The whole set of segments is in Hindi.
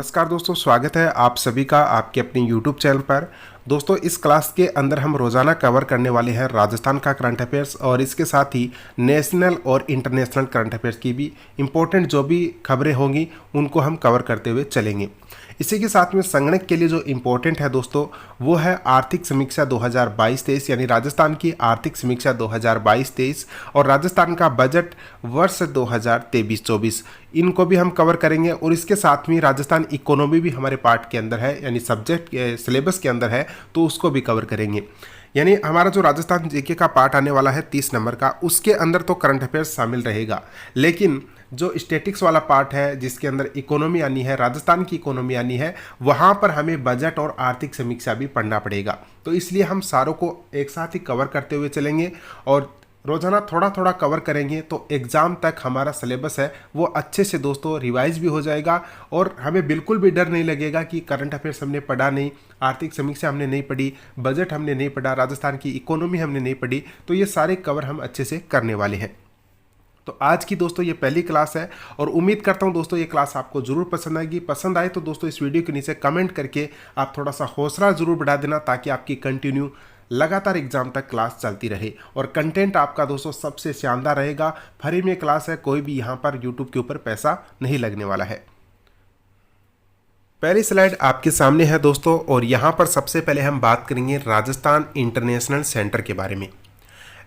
नमस्कार दोस्तों, स्वागत है आप सभी का आपके अपने YouTube चैनल पर। दोस्तों, इस क्लास के अंदर हम रोज़ाना कवर करने वाले हैं राजस्थान का करंट अफेयर्स और इसके साथ ही नेशनल और इंटरनेशनल करंट अफेयर्स की भी इम्पोर्टेंट जो भी खबरें होंगी उनको हम कवर करते हुए चलेंगे। इसी के साथ में संगणक के लिए जो इम्पोर्टेंट है दोस्तों, वो है आर्थिक समीक्षा 2022-23 यानी राजस्थान की आर्थिक समीक्षा 2022-23 और राजस्थान का बजट वर्ष 2023-24 इनको भी हम कवर करेंगे। और इसके साथ में राजस्थान इकोनॉमी भी हमारे पार्ट के अंदर है यानी सब्जेक्ट सिलेबस के अंदर है, तो उसको भी कवर करेंगे। यानी हमारा जो राजस्थान जीके का पार्ट आने वाला है 30 नंबर का, उसके अंदर तो करंट अफेयर्स शामिल रहेगा, लेकिन जो स्टैटिक्स वाला पार्ट है जिसके अंदर इकोनॉमी आनी है, राजस्थान की इकोनॉमी आनी है, वहाँ पर हमें बजट और आर्थिक समीक्षा भी पढ़ना पड़ेगा। तो इसलिए हम सारों को एक साथ ही कवर करते हुए चलेंगे और रोज़ाना थोड़ा थोड़ा कवर करेंगे, तो एग्ज़ाम तक हमारा सिलेबस है वो अच्छे से दोस्तों रिवाइज भी हो जाएगा और हमें बिल्कुल भी डर नहीं लगेगा कि करंट अफेयर्स हमने पढ़ा नहीं, आर्थिक समीक्षा हमने नहीं पढ़ी, बजट हमने नहीं पढ़ा, राजस्थान की इकोनॉमी हमने नहीं पढ़ी। तो ये सारे कवर हम अच्छे से करने वाले हैं। तो आज की दोस्तों ये पहली क्लास है और उम्मीद करता हूँ दोस्तों ये क्लास आपको ज़रूर पसंद आएगी। पसंद आए तो दोस्तों इस वीडियो के नीचे कमेंट करके आप थोड़ा सा हौसला ज़रूर बढ़ा देना, ताकि आपकी कंटिन्यू लगातार एग्जाम तक क्लास चलती रहे और कंटेंट आपका दोस्तों सबसे शानदार रहेगा। फ्री में क्लास है, कोई भी यहाँ पर यूट्यूब के ऊपर पैसा नहीं लगने वाला है। पहली स्लाइड आपके सामने है दोस्तों और यहाँ पर सबसे पहले हम बात करेंगे राजस्थान इंटरनेशनल सेंटर के बारे में।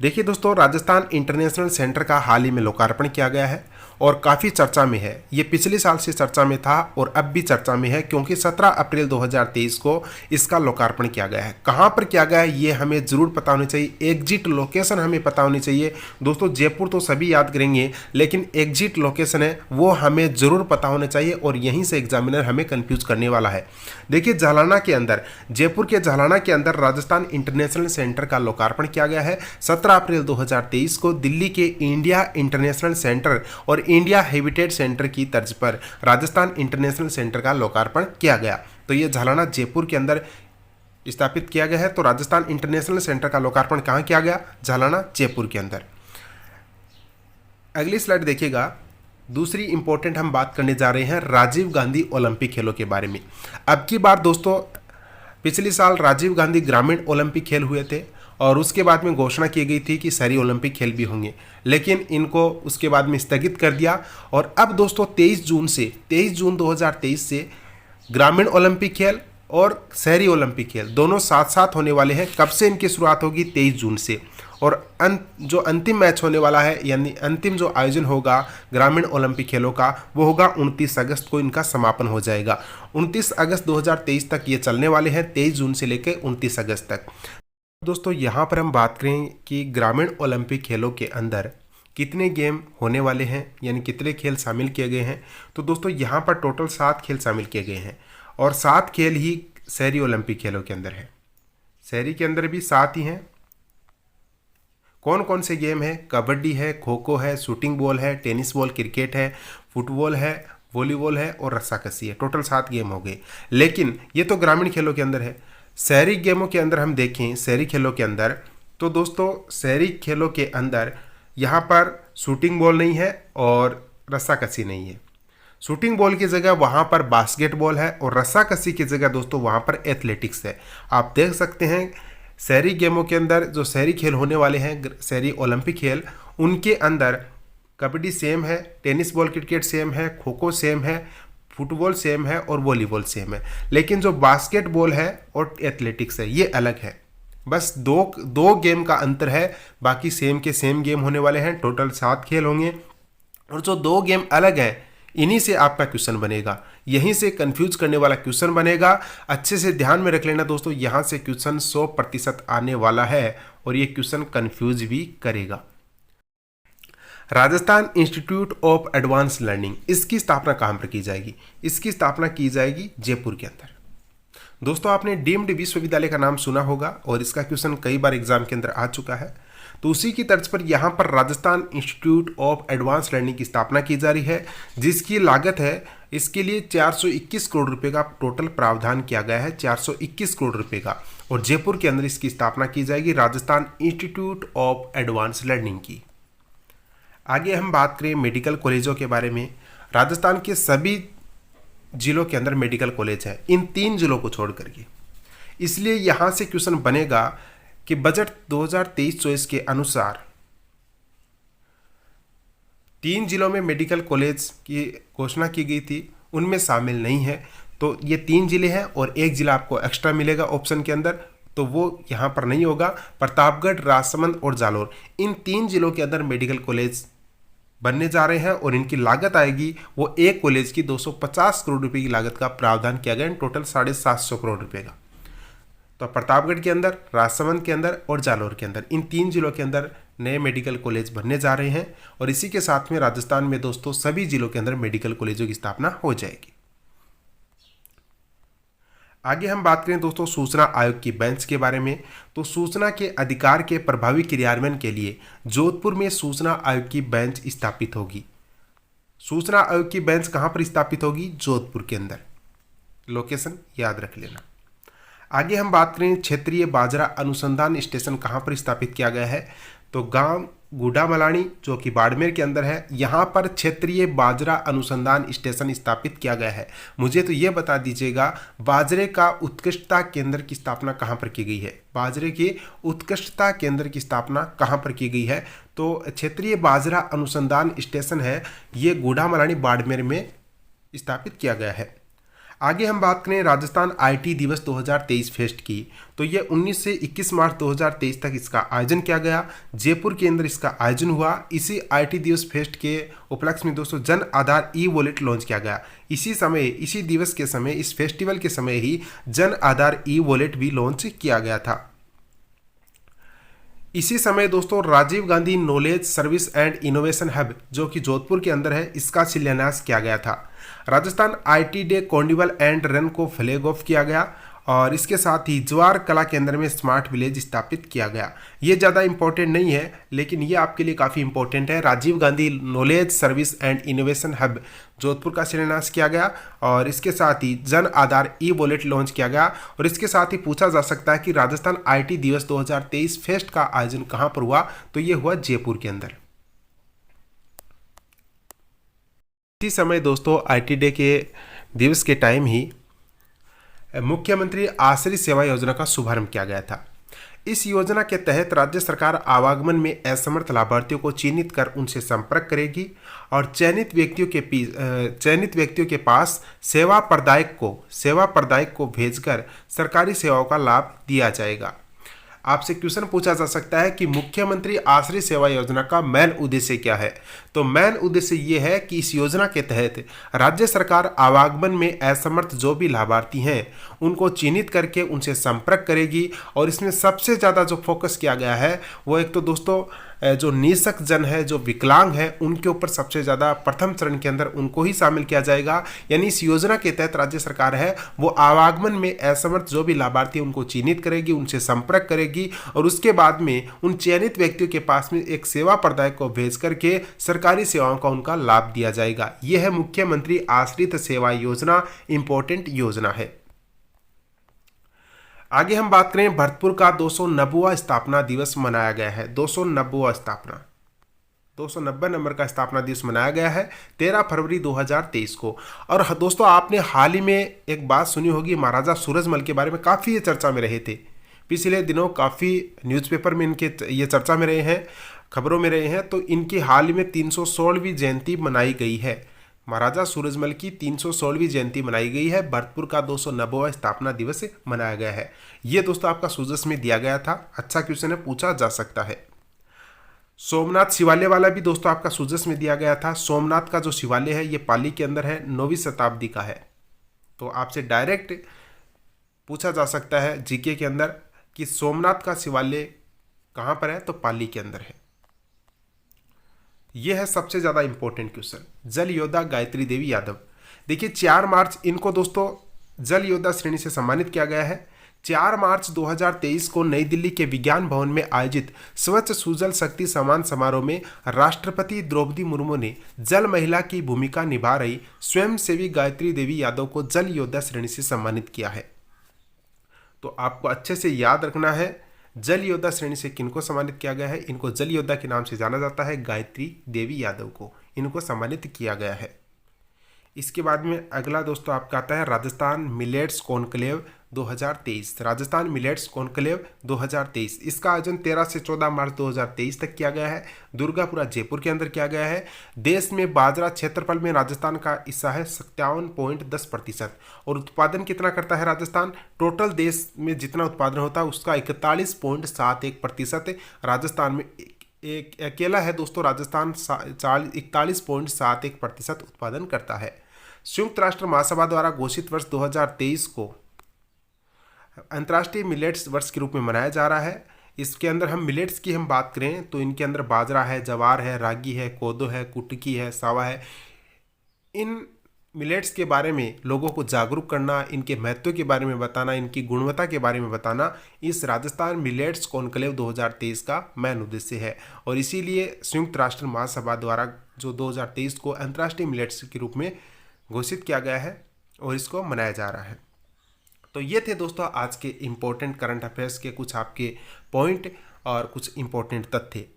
देखिए दोस्तों, राजस्थान इंटरनेशनल सेंटर का हाल ही में लोकार्पण किया गया है और काफ़ी चर्चा में है। ये पिछले साल से चर्चा में था और अब भी चर्चा में है, क्योंकि 17 अप्रैल 2023 को इसका लोकार्पण किया गया है। कहाँ पर किया गया है ये हमें ज़रूर पता होनी चाहिए, एग्जिट लोकेशन हमें पता होनी चाहिए। दोस्तों, जयपुर तो सभी याद करेंगे, लेकिन एग्जिट लोकेशन है वो हमें ज़रूर पता होना चाहिए और यहीं से एग्जामिनर हमें कन्फ्यूज़ करने वाला है। देखिए, जालाना के अंदर, जयपुर के जालाना के अंदर राजस्थान इंटरनेशनल सेंटर का लोकार्पण किया गया है 17 अप्रैल 2023 को। दिल्ली के इंडिया इंटरनेशनल सेंटर और इंडिया हैबिटेट सेंटर की तर्ज पर राजस्थान इंटरनेशनल सेंटर का लोकार्पण किया गया। तो ये जालाना जयपुर के अंदर स्थापित किया गया है। तो राजस्थान इंटरनेशनल सेंटर का लोकार्पण कहाँ किया गया? जालाना जयपुर के अंदर। अगली स्लाइड देखिएगा। दूसरी इंपॉर्टेंट हम बात करने जा रहे हैं राजीव गांधी ओलंपिक खेलों के बारे में। अब की बार दोस्तों, पिछले साल राजीव गांधी ग्रामीण ओलंपिक खेल हुए थे और उसके बाद में घोषणा की गई थी कि शहरी ओलंपिक खेल भी होंगे, लेकिन इनको उसके बाद में स्थगित कर दिया। और अब दोस्तों 23 जून 2023 से ग्रामीण ओलंपिक खेल और शहरी ओलंपिक खेल दोनों साथ साथ होने वाले हैं। कब से इनकी शुरुआत होगी? 23 जून से। और जो अंतिम मैच होने वाला है, यानी अंतिम जो आयोजन होगा ग्रामीण ओलंपिक खेलों का, वो होगा 29 अगस्त को इनका समापन हो जाएगा। 29 अगस्त 2023 तक ये चलने वाले हैं, 23 जून से लेकर 29 अगस्त तक। दोस्तों, यहाँ पर हम बात करें कि ग्रामीण ओलंपिक खेलों के अंदर कितने गेम होने वाले हैं, यानी कितने खेल शामिल किए गए हैं। तो दोस्तों, यहाँ पर टोटल 7 खेल शामिल किए गए हैं और 7 खेल ही शहरी ओलंपिक खेलों के अंदर है। शहरी के अंदर भी 7 ही हैं। कौन कौन से गेम है? कबड्डी है, खो खो है, शूटिंग बॉल है, टेनिस बॉल, क्रिकेट है, फुटबॉल है, वॉलीबॉल है और रस्साकसी है। टोटल 7 गेम हो गए, लेकिन ये तो ग्रामीण खेलों के अंदर है। शहरी गेमों के अंदर हम देखें, शहरी खेलों के अंदर, तो दोस्तों शहरी खेलों के अंदर यहाँ पर शूटिंग बॉल नहीं है और रस्साकसी नहीं है। शूटिंग बॉल की जगह वहाँ पर बास्केटबॉल है और रस्साकसी की जगह दोस्तों वहाँ पर एथलेटिक्स है। आप देख सकते हैं शहरी गेमों के अंदर जो शहरी खेल होने वाले हैं, शहरी ओलंपिक खेल, उनके अंदर कबड्डी सेम है, टेनिस बॉल क्रिकेट सेम है, खो खो सेम है, फुटबॉल सेम है और वॉलीबॉल सेम है। लेकिन जो बास्केटबॉल है और एथलेटिक्स है ये अलग है। बस दो गेम का अंतर है, बाकी सेम के सेम गेम होने वाले हैं। टोटल 7 खेल होंगे और जो 2 गेम अलग हैं, इन्हीं से आपका क्वेश्चन बनेगा, यहीं से कंफ्यूज करने वाला क्वेश्चन बनेगा। अच्छे से ध्यान में रख लेना दोस्तों, यहाँ से क्वेश्चन 100% आने वाला है और ये क्वेश्चन कंफ्यूज भी करेगा। Rajasthan institute of advance learning, इसकी स्थापना कहाँ पर की जाएगी? इसकी स्थापना की जाएगी जयपुर के अंदर। दोस्तों, आपने डीम्ड विश्वविद्यालय का नाम सुना होगा और इसका क्वेश्चन कई बार एग्जाम के अंदर आ चुका है। तो उसी की तर्ज पर यहाँ पर Rajasthan institute of advance learning की स्थापना की जा रही है, जिसकी लागत है, इसके लिए 421 करोड़ रुपए का टोटल प्रावधान किया गया है, 421 करोड़ रुपए का। और जयपुर के अंदर इसकी स्थापना की जाएगी, Rajasthan institute of advance learning की। आगे हम बात करें मेडिकल कॉलेजों के बारे में। राजस्थान के सभी जिलों के अंदर मेडिकल कॉलेज है, इन 3 जिलों को छोड़ करके। इसलिए यहाँ से क्वेश्चन बनेगा कि बजट 2023-24 के अनुसार 3 जिलों में मेडिकल कॉलेज की घोषणा की गई थी, उनमें शामिल नहीं है। तो ये 3 जिले हैं और 1 जिला आपको एक्स्ट्रा मिलेगा ऑप्शन के अंदर, तो वो यहाँ पर नहीं होगा। प्रतापगढ़, राजसमंद और जालोर, इन 3 जिलों के अंदर मेडिकल कॉलेज बनने जा रहे हैं और इनकी लागत आएगी वो एक कॉलेज की 250 करोड़ रुपए की लागत का प्रावधान किया गया है, टोटल 750 करोड़ रुपए का। तो प्रतापगढ़ के अंदर, राजसमंद के अंदर और जालोर के अंदर, इन 3 जिलों के अंदर नए मेडिकल कॉलेज बनने जा रहे हैं और इसी के साथ में राजस्थान में दोस्तों सभी जिलों के अंदर मेडिकल कॉलेजों की स्थापना हो जाएगी। आगे हम बात करें दोस्तों सूचना आयोग की बेंच के बारे में। तो सूचना के अधिकार के प्रभावी क्रियान्वयन के लिए जोधपुर में सूचना आयोग की बेंच स्थापित होगी। सूचना आयोग की बेंच कहां पर स्थापित होगी? जोधपुर के अंदर। लोकेशन याद रख लेना। आगे हम बात करें क्षेत्रीय बाजरा अनुसंधान स्टेशन कहां पर स्थापित किया गया है। तो गांव गुडामलानी जो कि बाड़मेर के अंदर है, यहाँ पर क्षेत्रीय बाजरा अनुसंधान स्टेशन स्थापित किया गया है। मुझे तो ये बता दीजिएगा बाजरे का उत्कृष्टता केंद्र की स्थापना कहाँ पर की गई है? बाजरे के उत्कृष्टता केंद्र की स्थापना कहाँ पर की गई है? तो क्षेत्रीय बाजरा अनुसंधान स्टेशन है, ये गुडामलानी बाड़मेर में स्थापित किया गया है। आगे हम बात करें राजस्थान आईटी दिवस 2023 फेस्ट की। तो ये 19 से 21 मार्च 2023 तक इसका आयोजन किया गया। जयपुर के अंदर इसका आयोजन हुआ। इसी आईटी दिवस फेस्ट के उपलक्ष्य में दोस्तों Jan Aadhaar e wallet launch किया गया। इसी दिवस के समय, इस फेस्टिवल के समय ही जन आधार ई वॉलेट भी लॉन्च किया गया था। इसी समय दोस्तों Rajiv Gandhi knowledge service and innovation hub जो कि जोधपुर के अंदर है, इसका शिलान्यास किया गया था। Rajasthan IT day carnival and run को फ्लैग ऑफ किया गया और इसके साथ ही ज्वार कला केंद्र में स्मार्ट विलेज स्थापित किया गया। ये ज़्यादा इंपॉर्टेंट नहीं है लेकिन ये आपके लिए काफ़ी इंपॉर्टेंट है। Rajiv Gandhi knowledge service and innovation hub Jodhpur का शिलान्यास किया गया और इसके साथ ही Jan Aadhaar e wallet launch किया गया। और इसके साथ ही पूछा जा सकता है कि राजस्थान आईटी दिवस 2023 फेस्ट का आयोजन कहाँ पर हुआ? तो ये हुआ जयपुर के अंदर। इसी समय दोस्तों आईटी डे के दिवस के टाइम ही मुख्यमंत्री आश्रय सेवा योजना का शुभारंभ किया गया था। इस योजना के तहत राज्य सरकार आवागमन में असमर्थ लाभार्थियों को चिन्हित कर उनसे संपर्क करेगी और चयनित व्यक्तियों के पास सेवा प्रदायक को भेजकर सरकारी सेवाओं का लाभ दिया जाएगा। आपसे क्वेश्चन पूछा जा सकता है कि मुख्यमंत्री आश्रय सेवा योजना का मेन उद्देश्य क्या है? तो मेन उद्देश्य ये है कि इस योजना के तहत राज्य सरकार आवागमन में असमर्थ जो भी लाभार्थी हैं उनको चिन्हित करके उनसे संपर्क करेगी। और इसमें सबसे ज़्यादा जो फोकस किया गया है वो एक तो दोस्तों जो निःशक्त जन है, जो विकलांग है, उनके ऊपर सबसे ज़्यादा प्रथम चरण के अंदर उनको ही शामिल किया जाएगा। यानी इस योजना के तहत राज्य सरकार है वो आवागमन में असमर्थ जो भी लाभार्थी उनको चिन्हित करेगी, उनसे संपर्क करेगी और उसके बाद में उन चयनित व्यक्तियों के पास में एक सेवा प्रदायक को भेज करके सरकारी सेवाओं का उनका लाभ दिया जाएगा। यह है मुख्यमंत्री आश्रित सेवा योजना, इंपॉर्टेंट योजना है। आगे हम बात करें भरतपुर का 290वां स्थापना दिवस मनाया गया है। 290वां स्थापना 290 नंबर का स्थापना दिवस मनाया गया है 13 फरवरी 2023 को। और दोस्तों आपने हाल ही में एक बात सुनी होगी, महाराजा सूरजमल के बारे में काफ़ी ये चर्चा में रहे थे। पिछले दिनों काफ़ी न्यूज़पेपर में इनके ये चर्चा में रहे हैं, खबरों में रहे हैं। तो इनकी हाल ही में 316वीं जयंती मनाई गई है। महाराजा सूरजमल की 316वीं जयंती मनाई गई है। भरतपुर का 290वां स्थापना दिवस मनाया गया है। ये दोस्तों आपका सूजस में दिया गया था, अच्छा क्वेश्चन है, पूछा जा सकता है। सोमनाथ शिवालय वाला भी दोस्तों आपका सूजस में दिया गया था। सोमनाथ का जो शिवालय है ये पाली के अंदर है, 9वीं शताब्दी का है। तो आपसे डायरेक्ट पूछा जा सकता है जीके के अंदर कि सोमनाथ का शिवालय कहाँ पर है? तो पाली के अंदर है। यह है सबसे ज़्यादा इंपॉर्टेंट क्वेश्चन। जल योद्धा गायत्री देवी यादव, देखिए 4 मार्च इनको दोस्तों जल योद्धा श्रेणी से सम्मानित किया गया है। 4 मार्च 2023 को नई दिल्ली के विज्ञान भवन में आयोजित स्वच्छ सुजल शक्ति सम्मान समारोह में राष्ट्रपति द्रौपदी मुर्मू ने जल महिला की भूमिका निभा रही स्वयंसेवी गायत्री देवी यादव को जल योद्धा श्रेणी से सम्मानित किया है। तो आपको अच्छे से याद रखना है जल योद्धा श्रेणी से किनको सम्मानित किया गया है। इनको जल योद्धा के नाम से जाना जाता है, गायत्री देवी यादव को इनको सम्मानित किया गया है। इसके बाद में अगला दोस्तों आपका आता है Rajasthan millets conclave 2023। Rajasthan millets conclave 2023, इसका आयोजन 13 से 14 मार्च 2023 तक किया गया है। दुर्गापुरा जयपुर के अंदर किया गया है। देश में बाजरा क्षेत्रफल में राजस्थान का हिस्सा है 57.10%। और उत्पादन कितना करता है राजस्थान? टोटल देश में जितना उत्पादन होता है उसका 41.71% राजस्थान में एक अकेला है दोस्तों। राजस्थान 41.71% उत्पादन करता है। संयुक्त राष्ट्र महासभा द्वारा घोषित वर्ष 2023 को अंतर्राष्ट्रीय मिलेट्स वर्ष के रूप में मनाया जा रहा है। इसके अंदर हम मिलेट्स की हम बात करें तो इनके अंदर बाजरा है, जवार है, रागी है, कोदो है, कुटकी है, सावा है। इन मिलेट्स के बारे में लोगों को जागरूक करना, इनके महत्व के बारे में बताना, इनकी गुणवत्ता के बारे में बताना इस राजस्थान मिलेट्स कॉन्क्लेव 2023 का मेन उद्देश्य है। और इसीलिए संयुक्त राष्ट्र महासभा द्वारा जो 2023 को अंतर्राष्ट्रीय मिलेट्स के रूप में घोषित किया गया है और इसको मनाया जा रहा है। तो ये थे दोस्तों आज के इम्पोर्टेंट करंट अफेयर्स के कुछ आपके पॉइंट और कुछ इम्पोर्टेंट तथ्य।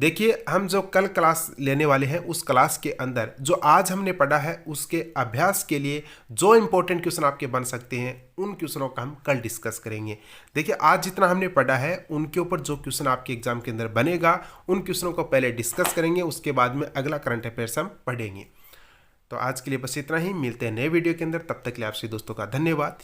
देखिए, हम जो कल क्लास लेने वाले हैं उस क्लास के अंदर जो आज हमने पढ़ा है उसके अभ्यास के लिए जो इम्पोर्टेंट क्वेश्चन आपके बन सकते हैं उन क्वेश्चनों का हम कल डिस्कस करेंगे। देखिए, आज जितना हमने पढ़ा है उनके ऊपर जो क्वेश्चन आपके एग्जाम के अंदर बनेगा उन क्वेश्चनों को पहले डिस्कस करेंगे, उसके बाद में अगला करंट अफेयर्स हम पढ़ेंगे। तो आज के लिए बस इतना ही, मिलते हैं नए वीडियो के अंदर। तब तक के लिए आपसे दोस्तों का धन्यवाद।